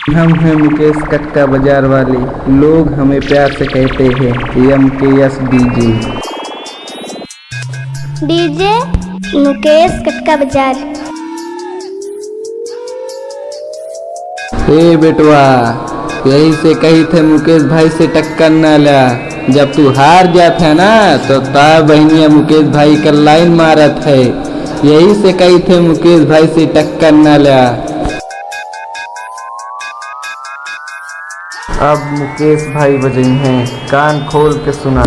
हम हैं मुकेश कटका बाजार वाले, लोग हमें प्यार से कहते हैं MKS डीजे। डीजे मुकेश कटका बाजार। हे बेटवा, यही से कही थे मुकेश भाई से टक्कर न ला। जब तू हार जात है ना तो ता बहनिया मुकेश भाई का लाइन मारत है। यही से कही थे मुकेश भाई से टक्कर न ला। अब मुकेश भाई बजे हैं, कान खोल के सुना।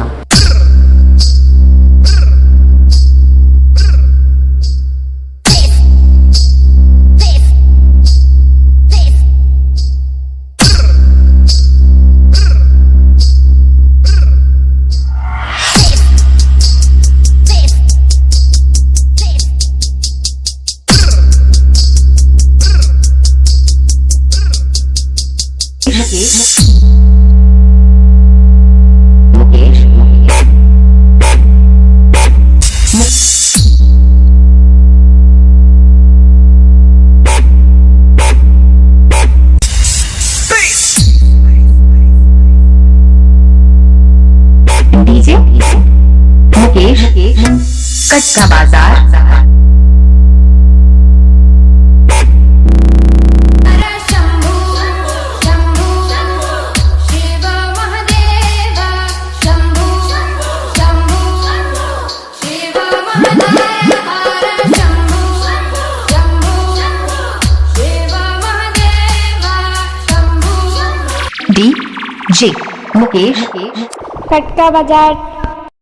डीजे मुकेश कटका बाजार। डीजे मुकेश कटका बाजार।